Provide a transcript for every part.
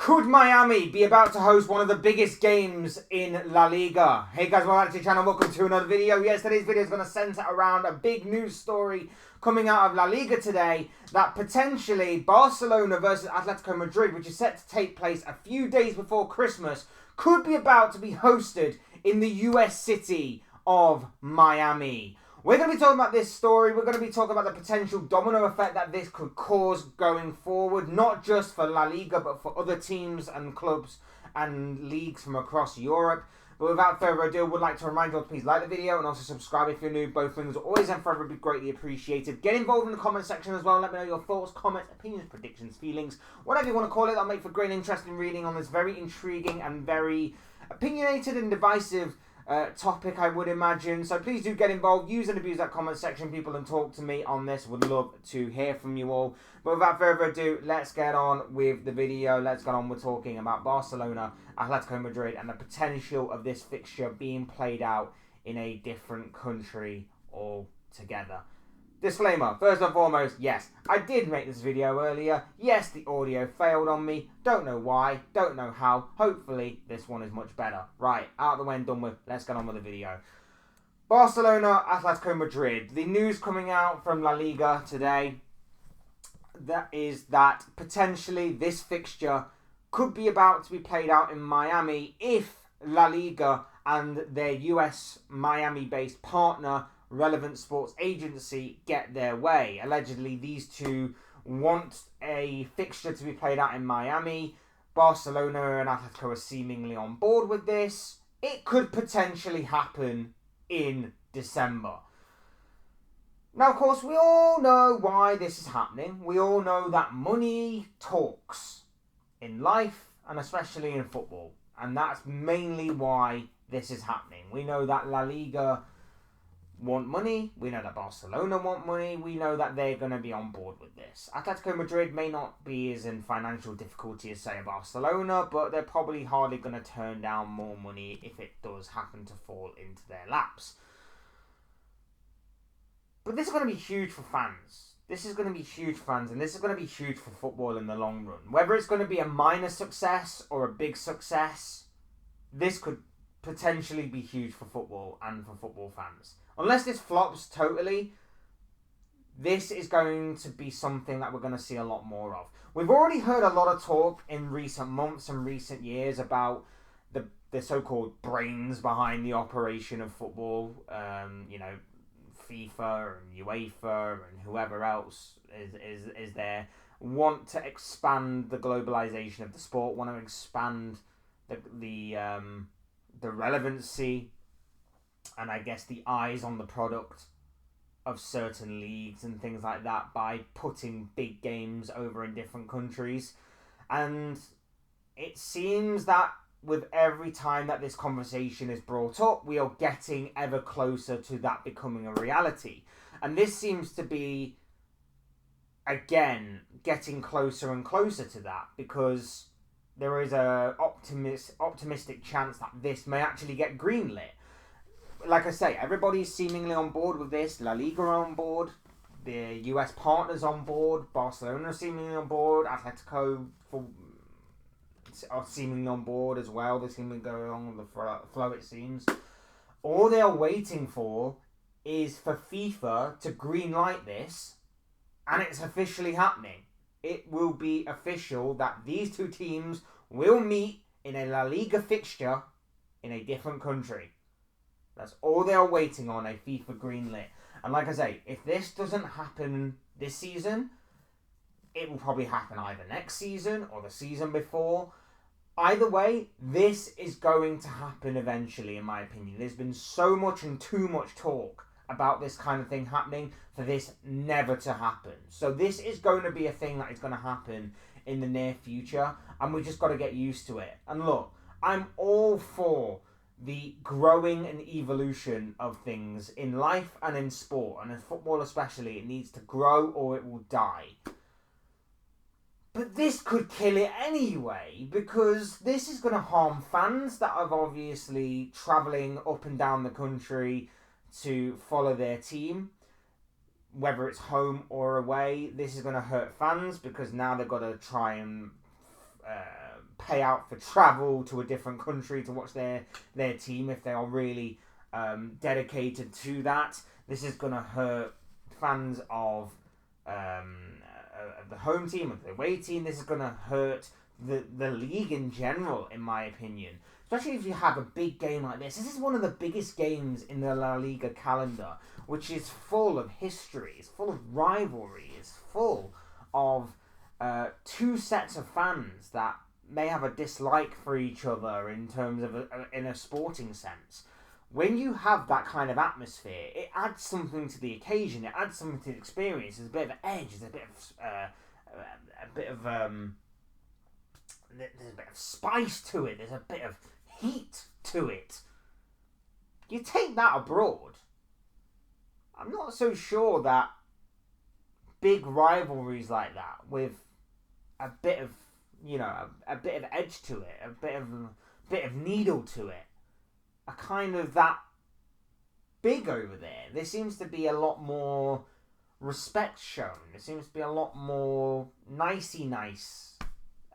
Could Miami be about to host one of the biggest games in La Liga? Hey guys, welcome back to the channel. Welcome to another video. Yes, today's video is going to center around a big news story coming out of La Liga today that potentially Barcelona versus Atletico Madrid, which is set to take place a few days before Christmas, could be about to be hosted in the US city of Miami. We're going to be talking about this story. We're going to be talking about the potential domino effect that this could cause going forward, not just for La Liga, but for other teams and clubs and leagues from across Europe. But without further ado, I would like to remind you all to please like the video and also subscribe if you're new. Both things are always and forever be greatly appreciated. Get involved in the comment section as well. Let me know your thoughts, comments, opinions, predictions, feelings, whatever you want to call it. That'll make for great interesting reading on this very intriguing and very opinionated and divisive topic, I would imagine. So please do get involved, use and abuse that comment section, people, and talk to me on this. Would love to hear from you all. But without further ado, let's get on with the video. Let's get on with talking about Barcelona, Atletico Madrid, and the potential of this fixture being played out in a different country altogether. Disclaimer, first and foremost, yes, I did make this video earlier. Yes, the audio failed on me. Don't know why, don't know how. Hopefully, this one is much better. Right, out of the way and done with. Let's get on with the video. Barcelona, Atletico Madrid. The news coming out from La Liga today, that is that potentially this fixture could be about to be played out in Miami if La Liga and their US Miami-based partner Relevant Sports Agency get their way. Allegedly, these two want a fixture to be played out in Miami. Barcelona and Atletico are seemingly on board with this. It could potentially happen in December. Now, of course, we all know why this is happening. We all know that money talks in life and especially in football. And that's mainly why this is happening. We know that La Liga want money, we know that Barcelona want money, we know that they're going to be on board with this. Atletico Madrid may not be as in financial difficulty as, say, Barcelona, but they're probably hardly going to turn down more money if it does happen to fall into their laps. But this is going to be huge for fans. This is going to be huge for fans, and this is going to be huge for football in the long run. Whether it's going to be a minor success or a big success, this could potentially be huge for football and for football fans. Unless this flops totally, this is going to be something that we're going to see a lot more of. We've already heard a lot of talk in recent months and recent years about the so-called brains behind the operation of football. You know, FIFA and UEFA and whoever else is there want to expand the globalization of the sport, want to expand the relevancy and I guess the eyes on the product of certain leagues and things like that by putting big games over in different countries. And it seems that with every time that this conversation is brought up, we are getting ever closer to that becoming a reality. And this seems to be, again, getting closer and closer to that, because there is a optimistic chance that this may actually get greenlit. Like I say, everybody's seemingly on board with this. La Liga are on board. The US partners on board. Barcelona are seemingly on board. Atletico are seemingly on board as well. They seem to go along with the flow, it seems. All they are waiting for is for FIFA to greenlight this, and it's officially happening. It will be official that these two teams will meet in a La Liga fixture in a different country. That's all they are waiting on, a FIFA greenlit. And like I say, if this doesn't happen this season, it will probably happen either next season or the season before. Either way, this is going to happen eventually, in my opinion. There's been so much and too much talk about this kind of thing happening for this never to happen. So this is going to be a thing that is going to happen in the near future, and we just got to get used to it. And look, I'm all for the growing and evolution of things in life and in sport, and in football especially. It needs to grow or it will die. But this could kill it anyway, because this is going to harm fans that are obviously travelling up and down the country to follow their team. whether it's home or away, this is going to hurt fans because now they've got to try and pay out for travel to a different country to watch their team if they are really dedicated to that. This is going to hurt fans of the home team, of the away team. This is going to hurt the league in general, in my opinion. Especially if you have a big game like this. This is one of the biggest games in the La Liga calendar, which is full of history, it's full of rivalry, it's full of two sets of fans that may have a dislike for each other in terms of in a sporting sense. When you have that kind of atmosphere, it adds something to the occasion. It adds something to the experience. There's a bit of edge. There's a bit of there's a bit of spice to it. There's a bit of heat to it. You take that abroad, I'm not so sure that big rivalries like that with a bit of a bit of edge to it, a bit of needle to it, are kind of that big over there. There seems to be a lot more respect shown. There seems to be a lot more nicey nice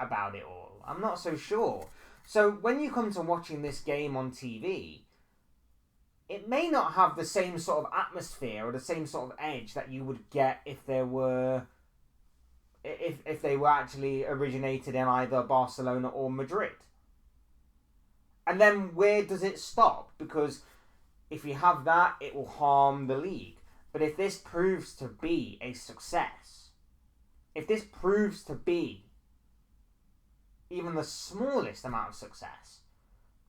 about it all. I'm not so sure. So when you come to watching this game on TV, it may not have the same sort of atmosphere or the same sort of edge that you would get if they were actually originated in either Barcelona or Madrid. And then where does it stop? Because if you have that, it will harm the league. But if this proves to be a success, if this proves to be even the smallest amount of success,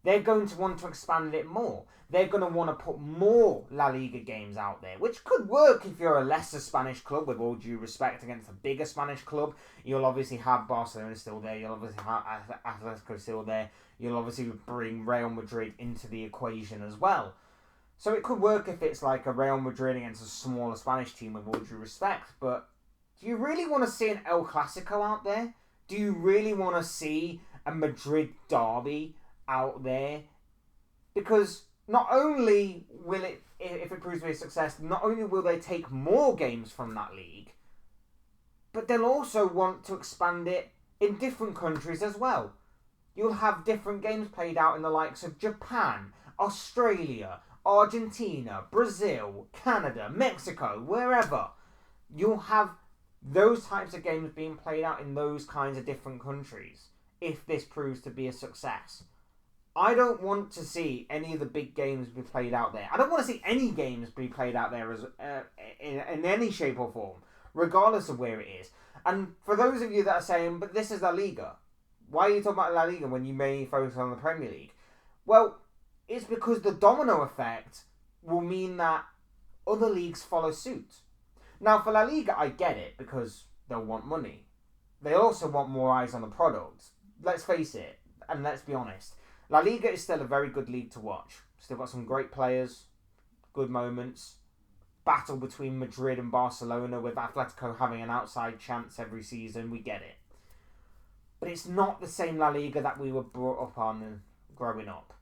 they're going to want to expand it more. They're going to want to put more La Liga games out there, which could work if you're a lesser Spanish club, with all due respect, against a bigger Spanish club. You'll obviously have Barcelona still there. You'll obviously have Atletico still there. You'll obviously bring Real Madrid into the equation as well. So it could work if it's like a Real Madrid against a smaller Spanish team, with all due respect. But do you really want to see an El Clasico out there? Do you really want to see a Madrid derby out there? Because not only will it, if it proves to be a success, not only will they take more games from that league, but they'll also want to expand it in different countries as well. You'll have different games played out in the likes of Japan, Australia, Argentina, Brazil, Canada, Mexico, wherever. You'll have those types of games being played out in those kinds of different countries if this proves to be a success. I don't want to see any of the big games be played out there. I don't want to see any games be played out there as in any shape or form, regardless of where it is. And for those of you that are saying, but this is La Liga, why are you talking about La Liga when you may focus on the Premier League? Well, it's because the domino effect will mean that other leagues follow suit. Now, for La Liga, I get it, because they'll want money. They also want more eyes on the product. Let's face it, and let's be honest. La Liga is still a very good league to watch. Still got some great players, good moments. Battle between Madrid and Barcelona, with Atletico having an outside chance every season. We get it. But it's not the same La Liga that we were brought up on growing up.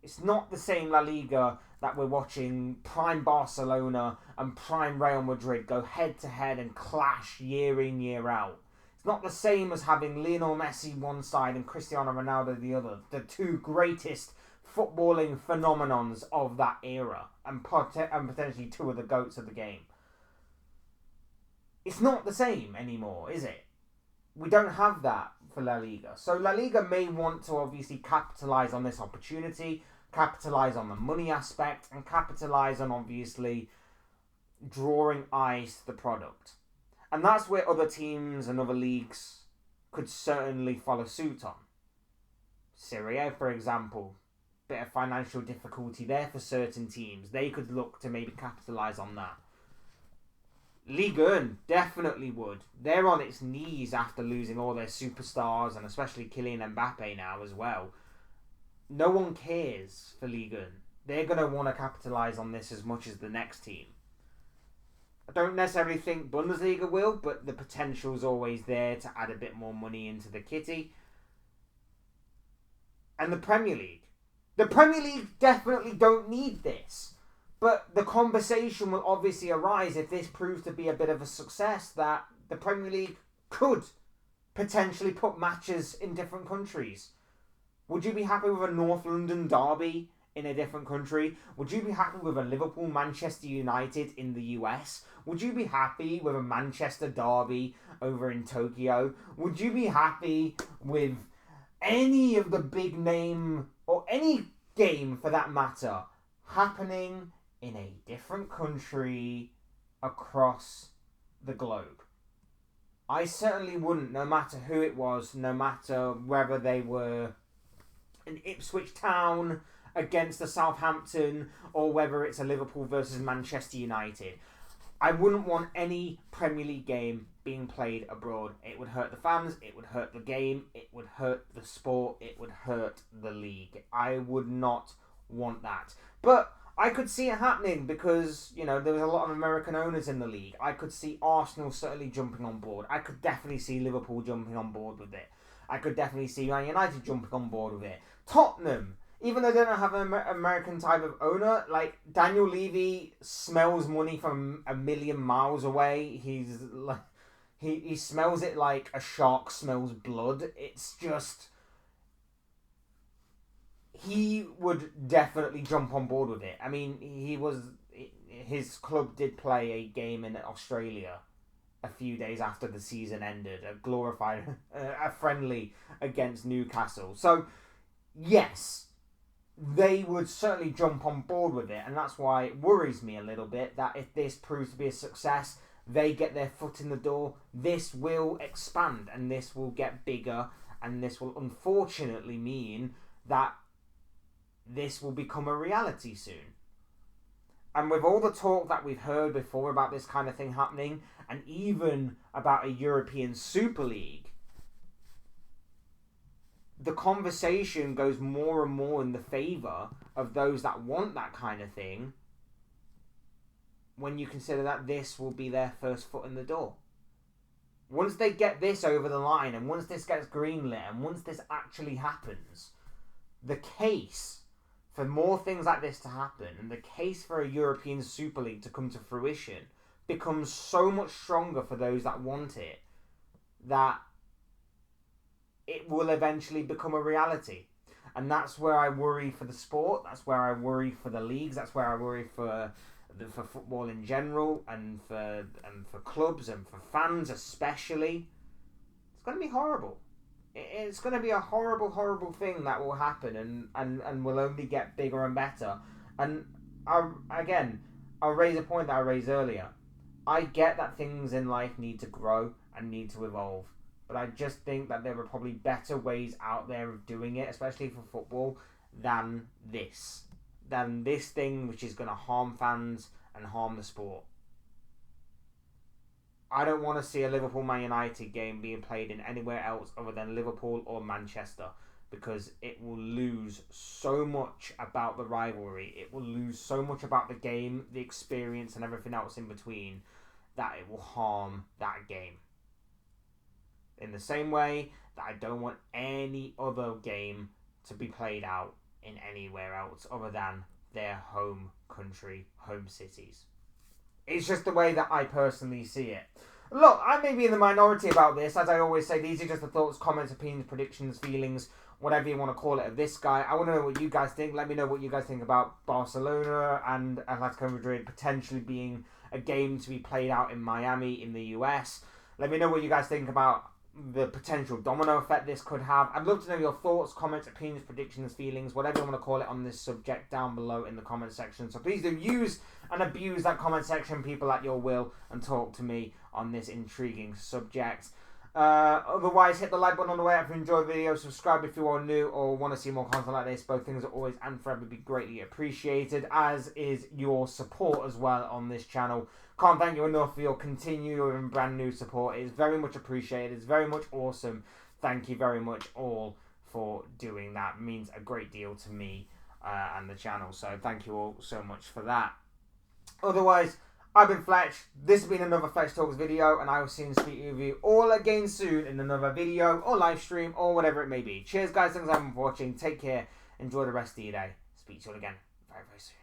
It's not the same La Liga that we're watching prime Barcelona and prime Real Madrid go head to head and clash year in, year out. It's not the same as having Lionel Messi one side and Cristiano Ronaldo the other, the two greatest footballing phenomenons of that era, and potentially two of the GOATs of the game. It's not the same anymore, is it? We don't have that for La Liga. So La Liga may want to obviously capitalise on this opportunity, capitalise on the money aspect, and capitalise on obviously drawing eyes to the product. And that's where other teams and other leagues could certainly follow suit on. Serie A, for example, bit of financial difficulty there for certain teams. They could look to maybe capitalise on that. Liga 1 definitely would. They're on its knees after losing all their superstars, and especially Kylian Mbappe now as well. No one cares for Liga 1. They're going to want to capitalise on this as much as the next team. I don't necessarily think Bundesliga will, but the potential's always there to add a bit more money into the kitty. And the Premier League. The Premier League definitely don't need this. But the conversation will obviously arise if this proves to be a bit of a success, that the Premier League could potentially put matches in different countries? Would you be happy with a North London derby in a different country? Would you be happy with a Liverpool-Manchester United in the US? Would you be happy with a Manchester derby over in Tokyo? Would you be happy with any of the big name, or any game for that matter, happening in a different country across the globe? I certainly wouldn't, no matter who it was, no matter whether they were an Ipswich Town against the Southampton, or whether it's a Liverpool versus Manchester United. I wouldn't want any Premier League game being played abroad. It would hurt the fans, it would hurt the game, it would hurt the sport, it would hurt the league. I would not want that. But I could see it happening because, you know, there was a lot of American owners in the league. I could see Arsenal certainly jumping on board. I could definitely see Liverpool jumping on board with it. I could definitely see Man United jumping on board with it. Tottenham, even though they don't have an American type of owner, like, Daniel Levy smells money from a million miles away. He's like, he smells it like a shark smells blood. It's just, he would definitely jump on board with it. I mean, his club did play a game in Australia a few days after the season ended, a glorified, a friendly against Newcastle. So, yes, they would certainly jump on board with it, and that's why it worries me a little bit that if this proves to be a success, they get their foot in the door, this will expand, and this will get bigger, and this will unfortunately mean that this will become a reality soon. And with all the talk that we've heard before about this kind of thing happening, and even about a European Super League, the conversation goes more and more in the favour of those that want that kind of thing, when you consider that this will be their first foot in the door. Once they get this over the line, and once this gets greenlit, and once this actually happens, the case for more things like this to happen, and the case for a European Super League to come to fruition, becomes so much stronger for those that want it, that it will eventually become a reality. And that's where I worry for the sport, that's where I worry for the leagues, that's where I worry for football in general, and for clubs, and for fans especially. It's going to be horrible. It's going to be a horrible, horrible thing that will happen, and will only get bigger and better. And I'll raise a point that I raised earlier. I get that things in life need to grow and need to evolve, but I just think that there are probably better ways out there of doing it, especially for football, than this thing which is going to harm fans and harm the sport. I don't want to see a Liverpool-Man United game being played in anywhere else other than Liverpool or Manchester, because it will lose so much about the rivalry. It will lose so much about the game, the experience, and everything else in between, that it will harm that game. In the same way that I don't want any other game to be played out in anywhere else other than their home country, home cities. It's just the way that I personally see it. Look, I may be in the minority about this. As I always say, these are just the thoughts, comments, opinions, predictions, feelings, whatever you want to call it, of this guy. I want to know what you guys think. Let me know what you guys think about Barcelona and Atletico Madrid potentially being a game to be played out in Miami in the US. Let me know what you guys think about the potential domino effect this could have. I'd love to know your thoughts, comments, opinions, predictions, feelings, whatever you want to call it, on this subject down below in the comment section. So please do use and abuse that comment section, people, at your will, and talk to me on this intriguing subject. Otherwise, hit the like button on the way out if you enjoyed the video. Subscribe if you are new or want to see more content like this. Both things are always and forever be greatly appreciated, as is your support as well on this channel. Can't thank you enough for your continued and brand new support. It is very much appreciated. It's very much awesome. Thank you very much all for doing that. It means a great deal to me and the channel. So thank you all so much for that. Otherwise, I've been Fletch. This has been another Fletch Talks video, and I will see and speak with you all again soon in another video or live stream or whatever it may be. Cheers, guys. Thanks for watching. Take care. Enjoy the rest of your day. Speak to you all again very, very soon.